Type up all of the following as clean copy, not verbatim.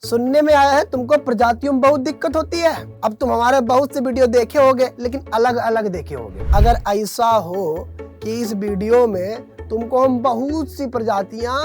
सुनने में आया है तुमको प्रजातियों में बहुत दिक्कत होती है। अब तुम हमारे बहुत से वीडियो देखे होगे, लेकिन अलग अलग देखे होगे। अगर ऐसा हो कि इस वीडियो में तुमको हम बहुत सी प्रजातियां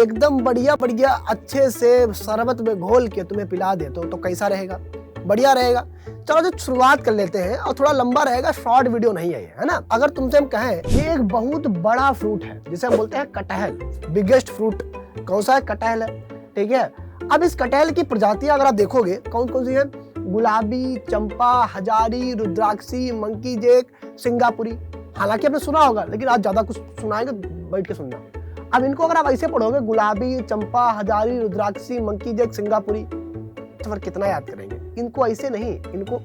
एकदम बढ़िया बढ़िया अच्छे से शरबत में घोल के तुम्हें पिला दे तो कैसा रहेगा? बढ़िया रहेगा। चलो जो शुरुआत कर लेते हैं, और थोड़ा लंबा रहेगा, शॉर्ट वीडियो नहीं है ना। अगर तुमसे हम कहें ये एक बहुत बड़ा फ्रूट है जिसे हम बोलते हैं कटहल, बिगेस्ट फ्रूट कौन सा है? कटहल है, ठीक है। अब इस कटहल की प्रजातियां अगर आप देखोगे कौन कौन सी है? गुलाबी, चंपा, हजारी, रुद्राक्षी, मंकी जैक, सिंगापुरी। हालांकि आपने सुना होगा, लेकिन आज ज्यादा कुछ सुनाएंगे, बैठ के सुनना। अब इनको अगर आप ऐसे पढ़ोगे, गुलाबी, चंपा, हजारी, रुद्राक्षी, मंकी जैक, सिंगापुरी, तो फिर कितना याद करेंगे? इनको ऐसे नहीं, इनको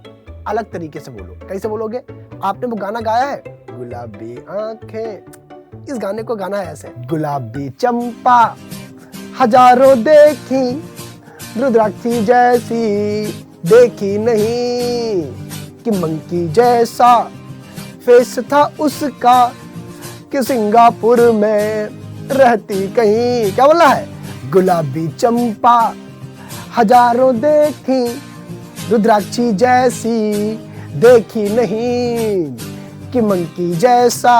अलग तरीके से बोलो। कैसे बोलोगे? आपने वो गाना गाया है, गुलाबी आंखें, इस गाने को गाना है ऐसे, गुलाबी चंपा हजारों देखी, रुद्राक्षी जैसी देखी नहीं, कि मंकी जैसा फेस था उसका, कि सिंगापुर में रहती कहीं। क्या बोला है? गुलाबी चंपा हजारों देखी, रुद्राक्षी जैसी देखी नहीं, कि मंकी जैसा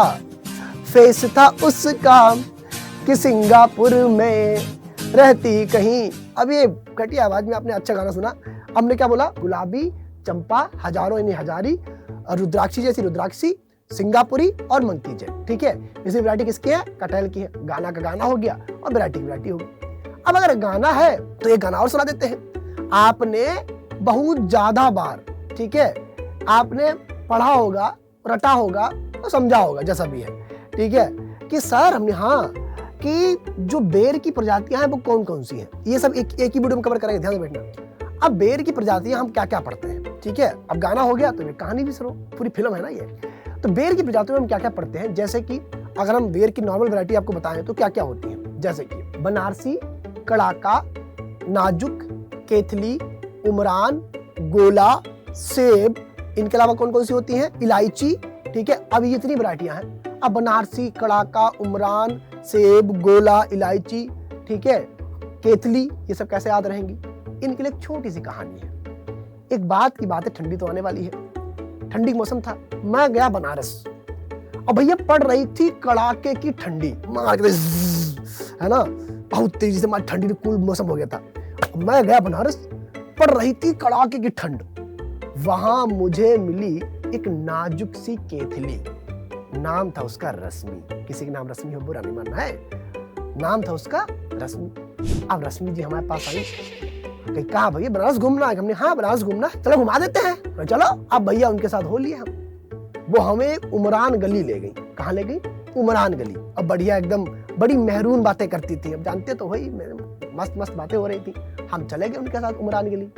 फेस था उसका, कि सिंगापुर में रहती कहीं। अब ये घटिया आवाज में आपने अच्छा गाना सुना। हमने क्या बोला? गुलाबी, चंपा, हजारों यानी हजारी, रुद्राक्षी जैसी रुद्राक्षी, सिंगापुरी और मंकी जैक, ठीक है। इसी वैरायटी किसकी है? कटहल की है। गाना का गाना हो गया और वैरायटी की वैरायटी हो गई। अब अगर गाना है तो एक गाना और सुना देते हैं। आपने बहुत ज्यादा बार, ठीक है, आपने पढ़ा होगा, रटा होगा और समझा होगा, जैसा भी है, ठीक है, कि सर हमने हाँ कि जो बेर की प्रजातियां हैं वो कौन कौन सी हैं, ये सब एक ही वीडियो में कवर करेंगे, ध्यान से बैठना। अब बेर की प्रजातियां हम क्या क्या पढ़ते हैं, ठीक है। अब गाना हो गया तो ये कहानी भी सुनो, पूरी फिल्म है ना ये। तो बेर की प्रजातियों में हम क्या क्या पढ़ते हैं, जैसे कि अगर हम बेर की नॉर्मल वैरायटी आपको बताएं तो क्या क्या होती है, जैसे कि बनारसी, कड़ाका, नाजुक, केथली, उमरान, गोला, सेब। इनके अलावा कौन कौन सी होती हैं? इलायची, ठीक है। अब ये इतनी वैरायटियां हैं। अब बनारसी, कड़ाका, उमरान, सेब, गोला, इलायची, ठीक है, केतली, ये सब कैसे याद रहेंगी? इनके लिए एक छोटी सी कहानी है। एक बात की बात है, ठंडी तो आने वाली है, ठंडी मौसम था, मैं गया बनारस और भैया पड़ रही थी कड़ाके की ठंडी, मार के है ना, बहुत तेजी से ठंडी, कूल मौसम हो गया था। मैं गया बनारस, पड़ रही थी कड़ाके की ठंड। वहां मुझे मिली एक नाजुक सी केतली, नाम था उसका रश्मि। किसी का नाम रश्मि हो बुरा नहीं मानना है, नाम था उसका रश्मि। अब रश्मि जी हमारे पास आई, कहा भैया बनारस घूमना है। हमने हाँ बनारस घूमना है, चलो घुमा देते हैं। चलो। अब भैया उनके साथ हो लिए हम, वो हमें उमरान गली ले गई। कहाँ ले गई? उमरान गली। अब बढ़िया एकदम बड़ी मेहरून बातें करती थी, अब जानते तो वही, मस्त मस्त बातें हो रही थी। हम चले गए उनके साथ उमरान गली।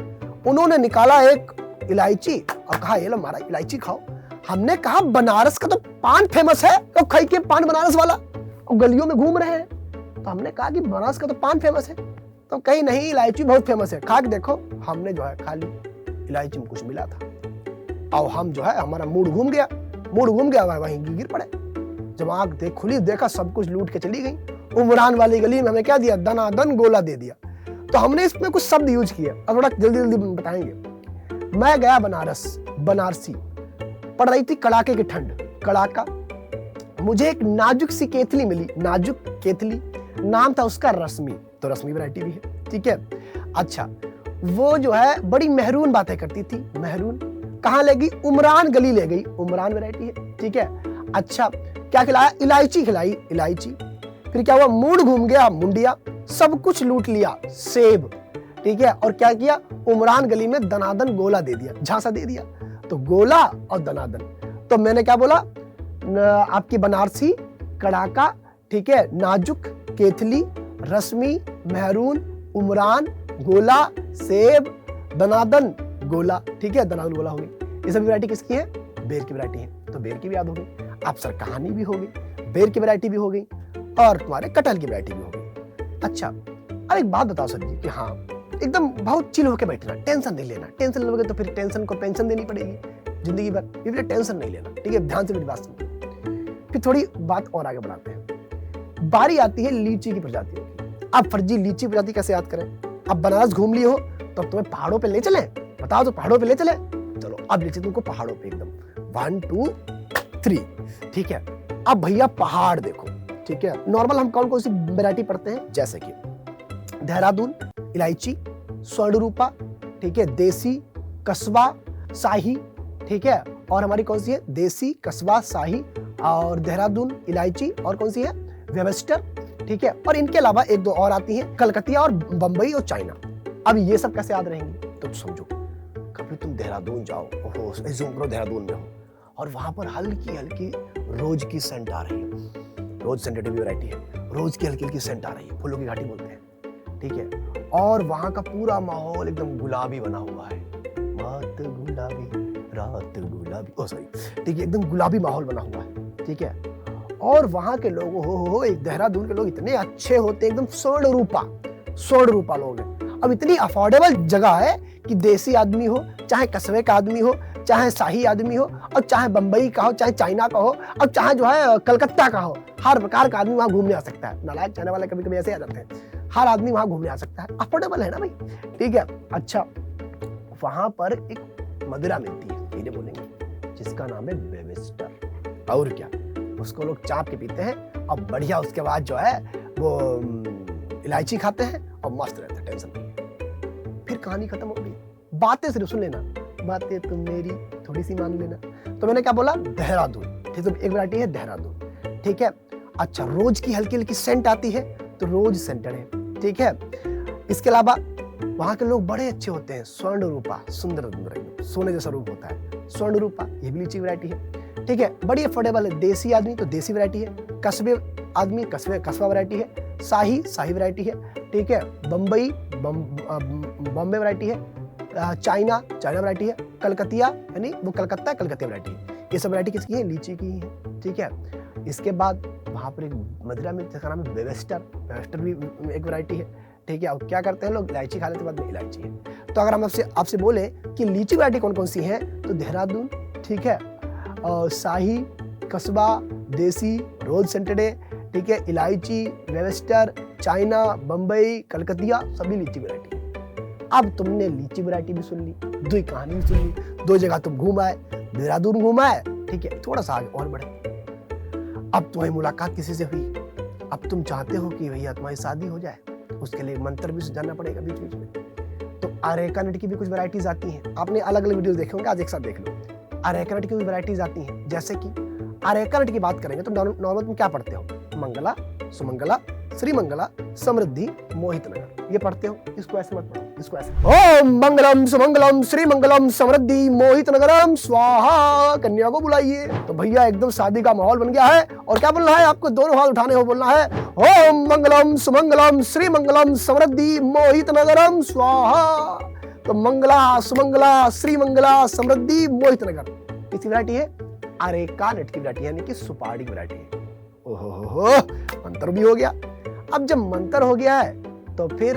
उन्होंने निकाला एक इलायची और कहा ये लो मारा इलायची खाओ। हमने कहा बनारस का तो पान फेमस है, तो खाई के पान बनारस वाला, और गलियों में घूम रहे हैं। तो हमने कहा कि बनारस का तो पान फेमस है, तो कहीं नहीं इलायची बहुत फेमस है, खा के देखो। हमने जो है खा ली, इलायची में कुछ मिला था और हम जो है हमारा मूड घूम गया, वहीं गिर पड़े। जब आंख देख खुली, देखा सब कुछ लूट के चली गई। उमरान वाली गली में हमें क्या दिया? दनादन गोला दे दिया। तो हमने इसमें कुछ शब्द यूज किए, अब थोड़ा जल्दी जल्दी बताएंगे। मैं गया बनारस, बनारसी, पड़ रही थी कड़ाके की ठंड, कड़ाका। मुझे एक नाजुक सी केतली मिली, नाजुक केतली, नाम था उसका रश्मि। तो रश्मि वैरायटी भी है, ठीक है। अच्छा, वो जो है बड़ी मेहरून बातें करती थी, मेहरून। कहाँ ले गई? उमरान गली ले गई, उमरान वैरायटी है, ठीक है। अच्छा, क्या खिलाया? इलायची खिलाई, इलायची। फिर क्या हुआ? मूड घूम गया, मुंडिया, सब कुछ लूट लिया, सेब, ठीक है। और क्या किया? उमरान गली में दनादन गोला दे दिया, झांसा दे दिया। तो गोला और दनादन। तो मैंने क्या बोला? आपकी बनारसी, कड़ाका, ठीक है, नाजुक, केतली, रश्मि, मेहरून, उमरान, गोला, सेब, दनादन, गोला, ठीक है, दनादन गोला हो गई। ये सब वैरायटी किसकी है? बेर की वैरायटी है। तो बेर की भी याद हो गई, आप सर कहानी भी हो गई, बेर की वैरायटी भी हो गई और तुम्हारे कटहल की वैरायटी भी हो गई। अच्छा, अब एक बात बताओ सर जी कि हाँ एकदम बहुत चिल होकर बैठना, टेंशन नहीं लेना। टेंशन लोगे तो फिर टेंशन को पेंशन देनी पड़ेगी जिंदगी भर, इसलिए टेंशन नहीं लेना, ठीक है। ध्यान से मेरी बात सुनो। फिर थोड़ी बात और आगे बढ़ाते हैं। बारी आती है लीची की प्रजातियों की। अब फर्जी लीची प्रजाति कैसे याद करें? अब बनारस घूम ली हो तो अब तुम्हें पहाड़ों पे ले चले, बताओ तो पहाड़ों पे ले चले। चलो अब ले चले तुमको पहाड़ों पे एकदम 1 2 3, ठीक है। अब भैया पहाड़ देखो, ठीक है। नॉर्मल हम कौन कौन सी वैरायटी पढ़ते हैं, जैसे कि देहरादून, इलायची, स्वर्णरूपा, ठीक है, देसी, कस्बा, शाही, ठीक है। और हमारी कौन सी है, देसी, कस्बा, शाही और देहरादून, इलायची, और कौन सी है, वेबस्टर, ठीक है। और इनके अलावा एक दो और आती हैं, कलकतिया और बंबई और चाइना। अब ये सब कैसे याद रहेंगी, तो समझो कभी तुम देहरादून जाओ, ओहो जूम करो, देहरादून में हो और वहां पर हल्की हल्की रोज की सेंट आ रही है, रोज सेंटेटिव वैरायटी है, रोज की हल्की हल्की सेंट आ रही है, फूलों की घाटी बोलते हैं, ठीक है। और वहां का पूरा माहौल एकदम गुलाबी बना हुआ है, रात गुलाबी रात गुलाबी, ओ सॉरी, ठीक है, एकदम गुलाबी माहौल बना हुआ है, ठीक है। और वहां के लोग हो देहरादून के लोग इतने अच्छे होते हैं, एकदम स्वर्णरूपा लोग हैं। अब इतनी अफोर्डेबल जगह है कि देसी आदमी हो, चाहे कस्बे का आदमी हो, चाहे शाही आदमी हो, और चाहे बंबई का हो, चाहे चाइना का हो, और चाहे जो है कलकत्ता का हो, हर प्रकार का आदमी वहां घूमने आ सकता है। नालायक चाइना वाले कभी कभी ऐसे आ जाते हैं, हर आदमी वहां घूमने आ सकता है, अफोर्डेबल है ना भाई, ठीक है। अच्छा, वहां पर एक मदिरा मिलती है, धीरे बोलेंगे, जिसका नाम है वेबस्टर, और क्या, उसको लोग चाप के पीते हैं और बढ़िया उसके बाद जो है वो इलायची खाते हैं और मस्त रहते हैं, टेंशन नहीं है। फिर कहानी खत्म हो गई, बातें सिर्फ सुन लेना, बातें तुम मेरी थोड़ी सी मान लेना। तो मैंने क्या बोला, देहरादून, ठीक है, एक वैरायटी है देहरादून, ठीक है। अच्छा, रोज की हल्की हल्की सेंट आती है तो रोज सेंटेड है, ठीक है। इसके अलावा वहां के लोग बड़े अच्छे होते हैं, स्वर्णरूपा, सुंदर सोने जैसा रूप होता है, स्वर्णरूपा, ये भी लीची वैरायटी है, ठीक है। बड़ी अफोर्डेबल है, देसी आदमी तो देसी वैरायटी है, कस्बे आदमी कस्बा वैरायटी है, शाही वैरायटी है, ठीक है। बंबई बॉम्बे वैरायटी है, चाइना वैरायटी है, कलकतिया यानी वो कलकत्ता वैरायटी है। ये सब वैरायटी किसकी है, लीची की है, ठीक है। इसके बाद वहां पर एक मदिरा में जिसका नाम है वेबस्टर भी एक वैरायटी है, ठीक है। और क्या करते हैं लोग, इलायची खा लेते बाद में इलायची है। तो अगर हम आपसे बोले कि लीची वैरायटी कौन कौन सी है, तो देहरादून, ठीक है, और शाही, कस्बा, देसी, रोज सेंटेडे, ठीक है, इलायची, वेबस्टर, चाइना, बंबई, कलकतिया, सभी लीची वैरायटी है। अब तुमने लीची वैरायटी भी सुन ली, दो कहानी भी सुन ली, 2 जगह तुम घूम आए, देहरादून घूम आए, ठीक है। थोड़ा सा आगे और बढ़े, अब तुम्हारी मुलाकात किसी से हुई, अब तुम चाहते हो कि भैया तुम्हारी शादी हो जाए, उसके लिए मंत्र भी जानना पड़ेगा बीच बीच में। तो अरेका नट की भी कुछ वैरायटीज आती हैं, आपने अलग अलग वीडियोस देखे होंगे, आज एक साथ देख लो। अरेका नट की भी वैरायटीज आती हैं, जैसे कि अरेका नट की बात करेंगे तो नॉर्मल तुम क्या पढ़ते हो, मंगला, सुमंगला, श्रीमंगला, समृद्धि, मोहित नगर, ये पढ़ते हो। इसको ऐसे मत पढ़ो, इसको ऐसे, ओम मंगलम सुमंगलम श्रीमंगलम समृद्धि मोहित नगरम स्वाहा, कन्या को बुलाइए। तो भैया एकदम शादी का माहौल बन गया है, और क्या बोलना है आपको, दोनों हाथ उठाने हो, बोलना है ओम मंगलम सुमंगलम श्रीमंगलम समृद्धि मोहित नगरम स्वाहा। तो मंगला, सुमंगला, श्रीमंगला, समृद्धि, मोहित नगर, किसकी वैरायटी है, अरेका नट की वैरायटी, यानी कि सुपारी की वैरायटी है। ओहो, मंत्र भी हो गया। अब जब मंत्र हो गया है तो फिर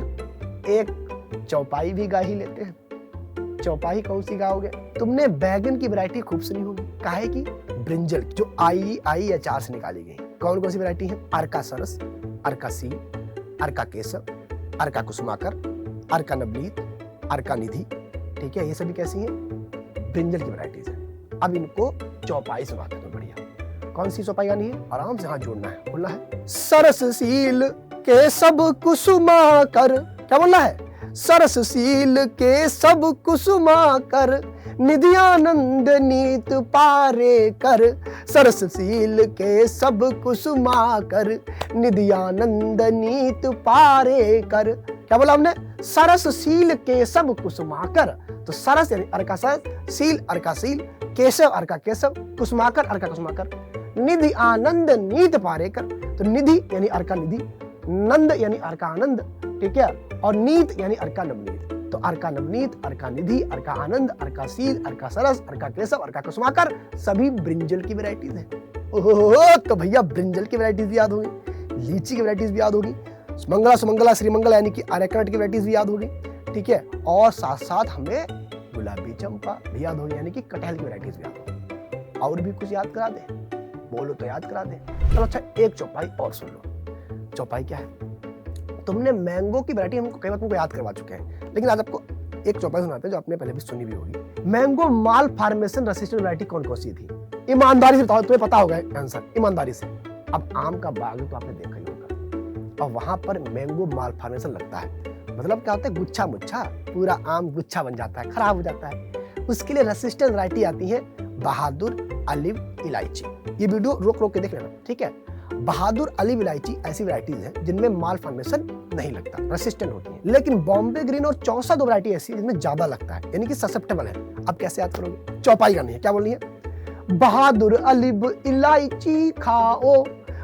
एक चौपाई भी गा ही लेते हैं। चौपाई कौन सी गाओगे, तुमने बैगन की वैरायटी खूब सुनी होगी, काहे की, ब्रिंजल, जो IER से निकाली गई। कौन कौन सी वैरायटी है, अर्का सरस, अर्का सील, अर्का केसर, अर्का कुसुमाकर, अर्का नवनीत, अर्का निधि, ठीक है। ये सभी कैसी है, ब्रिंजल की वैरायटीज है। अब इनको चौपाई सुनाते हैं, बढ़िया। कौन सी चौपाई गानी है, आराम से हाथ जोड़ना है, बोलना है सरसशील के सब कुसुमाकर, क्या बोलना है, सरसशील के सब कुसुमाकर निधियानंद नीत पारे कर, सरसशील के सब कुसुमाकर निधियानंद नीत पारे कर। क्या बोला हमने, सरसशील के सब कुसुमाकर। तो सरस यानी अर्का सरस, शील अर्का शील, केशव अर्का केशव, कुसुमाकर अर्का कुसुमाकर, निधि आनंद नीत पारेकर। तो निधि यानी अर्का निधि, नंद यानी अर्का आनंद, ठीक है, और नीत यानी अर्का नवनीत। तो अर्का नवनीत, अर्का निधि, अर्का आनंद, अर्का शील, अर्का सरस, अर्का केशव, अर्का कुसुमाकर, सभी ब्रिंजल की वैरायटीज हैं। ओहो, तो भैया ब्रिंजल की वैरायटीज भी याद होगी, लीची की वैरायटीज भी याद होगी, मंगला, सुमंगला, श्रीमंगला यानी कि अरेका नट की वैरायटीज भी याद होगी, ठीक है। और साथ साथ हमें गुलाबी चंपा भी याद होगी, यानी कि कटहल की वैरायटीज भी याद होगी। और भी कुछ याद करा दे, बोलो तो याद करा दे। चलो अच्छा, एक चौपाई और सुन लो। चौपाई क्या है, तुमने मैंगो की वैरायटी हमको कई बार तुमको याद करवा चुके हैं, लेकिन आज आपको एक चौपाई सुनाते हैं जो आपने पहले भी सुनी भी होगी। मैंगो माल फार्मेशन रेसिस्टेंट वैरायटी कौन कौन सी थी? ईमानदारी से बताओ, तुम्हें पता होगा आंसर, ईमानदारी से। अब आम का बाग तो आपने देखा ही होगा, और वहां पर मैंगो माल फार्मेशन लगता है, मतलब क्या होता है, गुच्छा मुच्छा पूरा आम गुच्छा बन जाता है, खराब हो जाता है। उसके लिए रेसिस्टेंट वैरायटी आती है बहादुर, अलिव, इलायची। ये वीडियो रोक रोक के देख लेना, ठीक है। बहादुर, अलिव, इलायची ऐसी वैरायटीज हैं जिनमें माल फॉर्मेशन नहीं लगता, रेसिस्टेंट होती है। लेकिन बॉम्बे ग्रीन और चौसा दो वैरायटी ऐसी जिनमें ज्यादा लगता है, यानी कि ससेप्टेबल है। अब कैसे याद करोगे? चौपाई करनी है, क्या बोलनी है? बहादुर, अलिव, इलायची खाओ,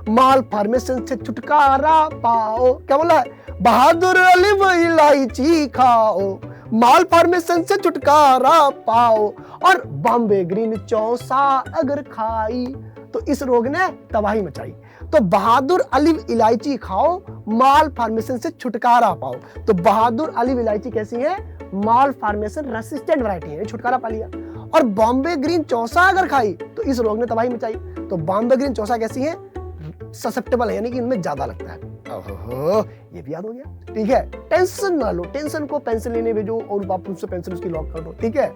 माल फॉर्मेशन से छुटकारा पाओ। क्या बोला है? बहादुर, अलिव, इलायची खाओ, माल फॉर्मेशन से छुटकारा पाओ, और बॉम्बे ग्रीन चौसा अगर खाई तो इस रोग ने तबाही मचाई। तो बहादुर, अलिव, इलायची खाओ, माल फॉर्मेशन से छुटकारा पाओ। तो बहादुर, अलिव, इलायची कैसी है? माल फॉर्मेशन रेसिस्टेंट वैरायटी है, छुटकारा पा लिया। और बॉम्बे ग्रीन चौसा अगर खाई तो इस रोग ने तबाही मचाई। तो बॉम्बे ग्रीन चौसा कैसी है? ससेप्टेबल है, यानी कि इनमें ज्यादा लगता है। ओहो, ये भी याद हो गया, ठीक है। टेंशन ना लो, टेंशन को पेंसिल लेने भेजो और बापू से पेंसिल उसकी लॉक कर दो, ठीक है।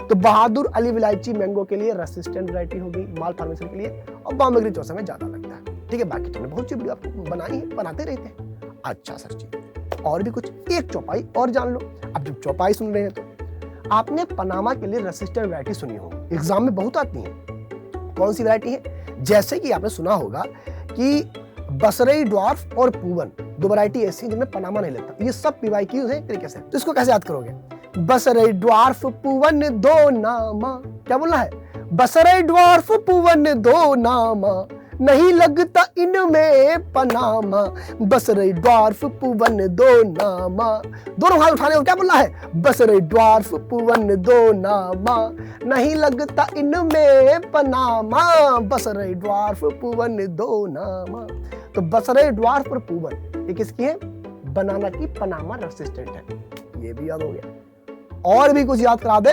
तो बहादुर, अलिव, इलायची मैंगो के लिए रेसिस्टेंट वैरायटी हो गई, माल फॉर्मेशन के लिए, और बॉम्बे ग्रीन चौसा में ज्यादा लगता है, ठीक है। बाकी तुमने बहुत सी वीडियो आपको बनाई है, बनाते रहते हैं। अच्छा सर जी, और भी कुछ एक चौपाई और जान लो। अब जब चौपाई सुन रहे हैं तो आपने पनामा के लिए रेसिस्टेंट वैरायटी सुनी हो, एग्जाम में बहुत आती है। कौन सी वैरायटी है? जैसे कि आपने सुना होगा कि बसरई ड्वार्फ और पूवन दो वैरायटी ऐसी हैं जिनमें पनामा नहीं लगता। ये सब PYQ है तरीके से, तो इसको कैसे याद करोगे? बसरई ड्वार्फ पूवन दो नामा। क्या बोलना है? बसरई ड्वार्फ पूवन दो नामा, नहीं लगता इनमें पनामा। बसरई ड्वार्फ पूवन दो नामा, दोनों हाथ उठाने को क्या बोलना है? बसरई ड्वार्फ पूवन दो नामा, नहीं लगता इनमें पनामा। बसरई ड्वार्फ पूवन दो नामा। तो बसरई ड्वार्फ और पूवन ये किसकी है? बनाना की, पनामा रेसिस्टेंट है। ये भी याद हो गया। और भी कुछ याद करा दे,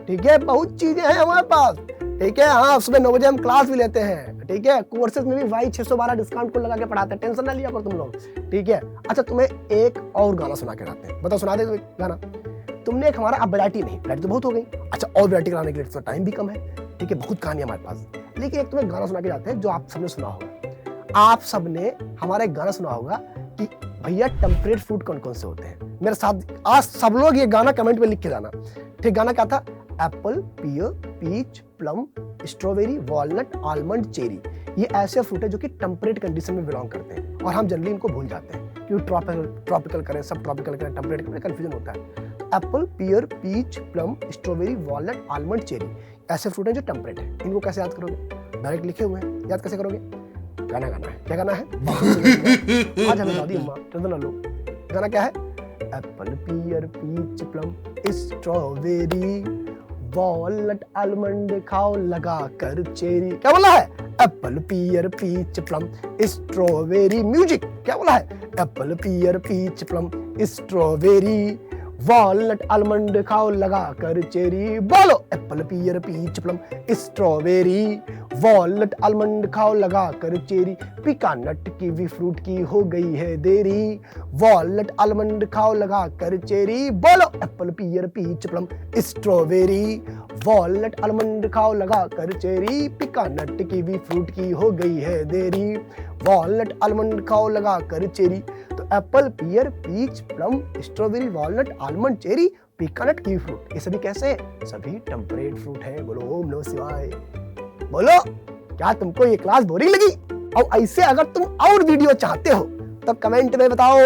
ठीक है। बहुत चीजें हैं हमारे पास, ठीक है। हाँ, सुबह 9 बजे हम क्लास भी लेते हैं, ठीक है। कोर्सेज में भी Y612 डिस्काउंट कोड लगा के पढ़ाते हैं, टेंशन ना लिया करो तुम लोग, ठीक है। अच्छा, तुम्हें एक और गाना सुना के आते हैं, बताओ, सुना दे तुम्हें गाना। तुमने एक हमारा, अब वैरायटी नहीं, वैरायटी तो बहुत हो गई। अच्छा, और वैरायटी कराने के लिए तो टाइम भी कम है, ठीक है, बहुत कहानी हमारे पास। लेकिन एक तुम्हें गाना सुना के जाते हैं जो आप सबने सुना होगा। आप सबने हमारा एक गाना सुना होगा कि भैया टेम्परेट फ्रूट कौन कौन से होते हैं। मेरे साथ आज सब लोग ये गाना कमेंट में लिख के जाना, ठीक। गाना क्या था? Apple, pear, peach, plum, strawberry, walnut, almond, cherry. ये ऐसे फ्रूट है जो कि टेम्परेट कंडीशन में बिलोंग करते हैं, और हम जनरली इनको भूल जाते हैं क्योंकि ट्रॉपिकल करें, सब ट्रॉपिकल करें, टेम्परेट करें, कंफ्यूजन होता है। Apple, pear, peach, plum, strawberry, walnut, almond, cherry ऐसे फ्रूट हैं जो टेम्परेट है। इनको कैसे याद करोगे? डायरेक्ट लिखे हुए हैं, याद कैसे करोगे? गाना गाना है, क्या गाना है? आज हमें दादी अम्मा टेंशन ना लो। गाना क्या है? Apple, pear, peach, plum, strawberry, walnut, almond खाओ लगा कर चेरी। क्या बोला है? Apple, pear, peach, plum, strawberry. Music क्या बोला है? Apple, pear, peach, plum, strawberry, walnut, almond खाओ लगा कर चेरी। बोलो, apple, pear, peach, plum, strawberry, walnut, almond खाओ लगा कर cherry. Pecan nut, kiwi fruit की हो गई है देरी, वॉलनट, आलमंड खाओ लगा कर चेरी। बोलो, apple, pear, peach, plum, strawberry, walnut, almond खाओ लगा कर cherry. Pecan nut, kiwi fruit की हो गई है देरी, वॉलनट, आलमंड खाओ लगा कर चेरी। तो apple, pear, peach, plum, strawberry, walnut, almond, cherry, pecan nut, kiwi fruit, ये सभी कैसे? सभी टेम्परेट फ्रूट है। बोलो ओम नमः शिवाय। बोलो, क्या तुमको ये क्लास बोरिंग लगी? और ऐसे अगर तुम और वीडियो चाहते हो तो कमेंट में बताओ।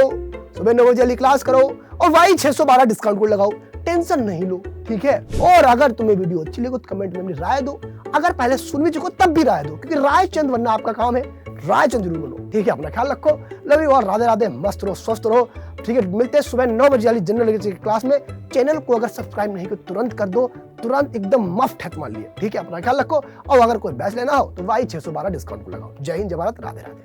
सुबह 9 बजे वाली क्लास करो और Y612 डिस्काउंट कोड लगाओ, टेंशन नहीं लो, ठीक है। और अगर तुम्हें वीडियो अच्छी लगे तो कमेंट में अपनी राय दो। अगर पहले सुन भी चुको तब भी राय दो, क्योंकि राय चंद बनना आपका काम है। राय चंद जरूर बनो, ठीक है। अपना ख्याल रखो, लव यू और राधे राधे, मस्त रहो, स्वस्थ रहो, ठीक है। मिलते हैं सुबह 9 बजे वाली जनरल क्लास में। चैनल को अगर सब्सक्राइब नहीं किया तुरंत कर दो, तुरंत एकदम मफ्त है तुम्हारे लिए, ठीक है। अपना ख्याल रखो, और अगर कोई बैच लेना हो तो Y612 डिस्काउंट को लगाओ। जय हिंद, जय भारत, राधे राधे।